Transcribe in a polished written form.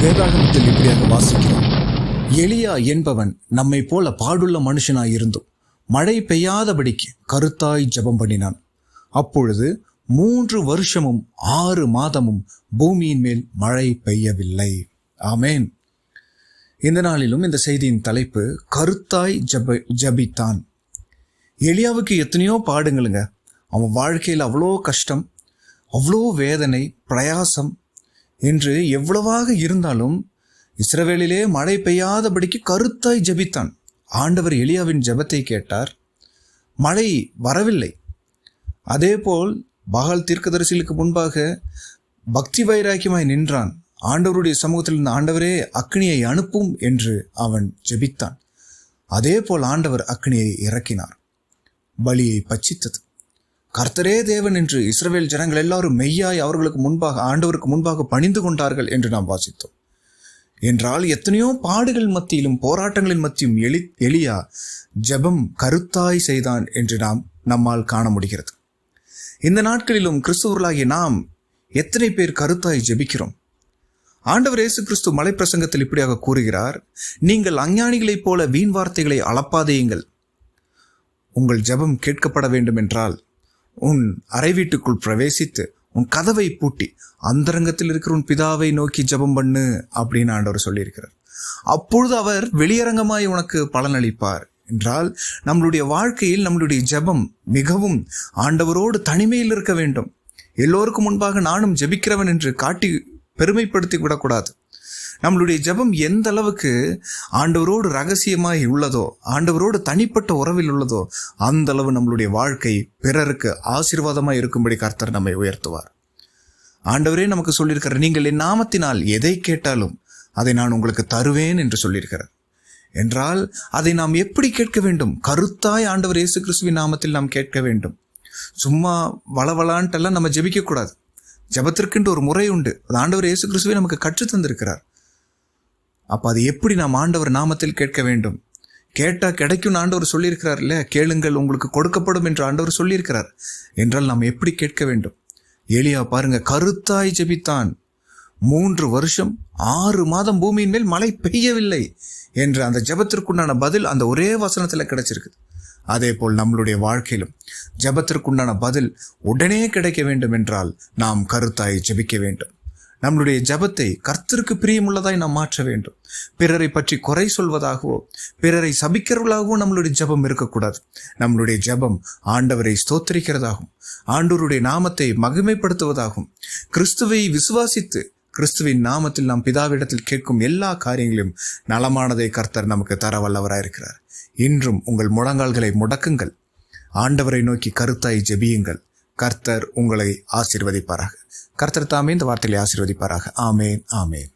வேதாகமத்தில் இப்படியாக வாசிக்கிறோம். எலியா என்பவன் நம்மை போல பாடுள்ள மனுஷனாயிருந்தும் மழை பெய்யாதபடிக்கு கருத்தாய் ஜெபம் பண்ணினான். அப்பொழுது 3 வருஷமும் 6 மாதமும் பூமியின் மேல் மழை பெய்யவில்லை. ஆமேன். இந்த நாளிலும் இந்த செய்தியின் தலைப்பு கருத்தாய் ஜபித்தான். எலியாவுக்கு எத்தனையோ பாடுங்களுங்க. அவன் வாழ்க்கையில் அவ்வளோ கஷ்டம், அவ்வளோ வேதனை, பிரயாசம் என்று எவ்வளவாக இருந்தாலும் இஸ்ரவேலிலே மழை பெய்யாதபடிக்கு கருத்தாய் ஜபித்தான். ஆண்டவர் எலியாவின் ஜெபத்தை கேட்டார். மழை வரவில்லை. அதேபோல் பாகால் தீர்க்கதரிசிகளுக்கு முன்பாக பக்தி வைராக்கியமாய் நின்றான். ஆண்டவருடைய சமூகத்தில் இருந்த ஆண்டவரே அக்னியை அனுப்பும் என்று அவன் ஜெபித்தான். அதே போல் ஆண்டவர் அக்னியை இறக்கினார். பலியை பட்சித்தது. கர்த்தரே தேவன் என்று இஸ்ரவேல் ஜனங்கள் எல்லாரும் மெய்யாய் அவர்களுக்கு முன்பாக ஆண்டவருக்கு முன்பாக பணிந்து கொண்டார்கள் என்று நாம் வாசித்தோம். என்றால் எத்தனையோ பாடுகள் மத்தியிலும் போராட்டங்களின் மத்தியும் எலியா ஜெபம் கருத்தாய் செய்தான் என்று நம்மால் காண முடிகிறது. இந்த நாட்களிலும் கிறிஸ்துவர்களாகிய நாம் எத்தனை பேர் கருத்தாய் ஜெபிக்கிறோம்? ஆண்டவர் இயேசு கிறிஸ்து மலை பிரசங்கத்தில் இப்படியாக கூறுகிறார், நீங்கள் அஞ்ஞானிகளைப் போல வீண் வார்த்தைகளை அளப்பாதேயுங்கள். உங்கள் ஜெபம் கேட்கப்பட வேண்டும் என்றால் உன் அறை வீட்டுக்குள் பிரவேசித்து உன் கதவை பூட்டி அந்தரங்கத்தில் இருக்கிற உன் பிதாவை நோக்கி ஜெபம் பண்ணு அப்படின்னு ஆண்டவர் சொல்லியிருக்கிறார். அப்பொழுது அவர் வெளியரங்கமாய் உனக்கு பலனளிப்பார். என்றால் நம்மளுடைய வாழ்க்கையில் நம்மளுடைய ஜெபம் மிகவும் ஆண்டவரோடு தனிமையில் இருக்க வேண்டும். எல்லோருக்கும் முன்பாக நானும் ஜெபிக்கிறவன் என்று காட்டி பெருமைப்படுத்தி விடக்கூடாது. நம்மளுடைய ஜெபம் எந்த அளவுக்கு ஆண்டவரோடு ரகசியமாய் உள்ளதோ, ஆண்டவரோடு தனிப்பட்ட உறவில் உள்ளதோ, அந்த அளவு நம்மளுடைய வாழ்க்கை பிறருக்கு ஆசீர்வாதமாய் இருக்கும்படி கர்த்தர் நம்மை உயர்த்துவார். ஆண்டவரே நமக்கு சொல்லியிருக்கிறார், நீங்கள் என் நாமத்தினால் எதை கேட்டாலும் அதை நான் உங்களுக்கு தருவேன் என்று சொல்லியிருக்கிறார். என்றால் அதை நாம் எப்படி கேட்க வேண்டும்? கருத்தாய் ஆண்டவர் இயேசு கிறிஸ்துவின் நாமத்தில் நாம் கேட்க வேண்டும். சும்மா வளவளான்ட்டெல்லாம் நம்ம ஜெபிக்கக்கூடாது. ஜெபத்திற்கென்று ஒரு முறை உண்டு. அது ஆண்டவர் இயேசு கிறிஸ்துவை நமக்கு கற்றுத் தந்திருக்கிறார். அப்போ அது எப்படி நாம் ஆண்டவர் நாமத்தில் கேட்க வேண்டும்? கேட்டால் கிடைக்கும் ஆண்டவர் சொல்லியிருக்கிறார் இல்லையா? கேளுங்கள் உங்களுக்கு கொடுக்கப்படும் என்று ஆண்டவர் சொல்லியிருக்கிறார். என்றால் நாம் எப்படி கேட்க வேண்டும்? எலியா பாருங்க, கருத்தாய் ஜெபித்தான். 3 வருஷம் 6 மாதம் பூமியின் மேல் மழை பெய்யவில்லை என்ற அந்த ஜெபத்திற்குண்டான பதில் அந்த ஒரே வசனத்தில் கிடைச்சிருக்கு. அதே போல் நம்மளுடைய வாழ்க்கையிலும் ஜெபத்திற்குண்டான பதில் உடனே கிடைக்க வேண்டும் என்றால் நாம் கருத்தாய் ஜெபிக்க வேண்டும். நம்மளுடைய ஜெபத்தை கர்த்தருக்கு பிரியமுள்ளதாய் நாம் மாற்ற வேண்டும். பிறரை பற்றி குறை சொல்வதாகவோ பிறரை சபிக்கிறவர்களாகவோ நம்மளுடைய ஜெபம் இருக்கக்கூடாது. நம்மளுடைய ஜெபம் ஆண்டவரை ஸ்தோத்திரிக்கிறதாகும், ஆண்டவருடைய நாமத்தை மகிமைப்படுத்துவதாகும். கிறிஸ்துவை விசுவாசித்து கிறிஸ்துவின் நாமத்தில் நாம் பிதாவிடத்தில் கேட்கும் எல்லா காரியங்களையும் நலமானதை கர்த்தர் நமக்கு தர வல்லவராயிருக்கிறார். இன்றும் உங்கள் முழங்கால்களை முடக்குங்கள், ஆண்டவரை நோக்கி கருத்தாய் ஜெபியுங்கள். கர்த்தர் உங்களை ஆசீர்வதிப்பாராக. கர்த்தர் தாமே இந்த வார்த்தைகளை ஆசீர்வதிப்பாராக. ஆமேன், ஆமேன்.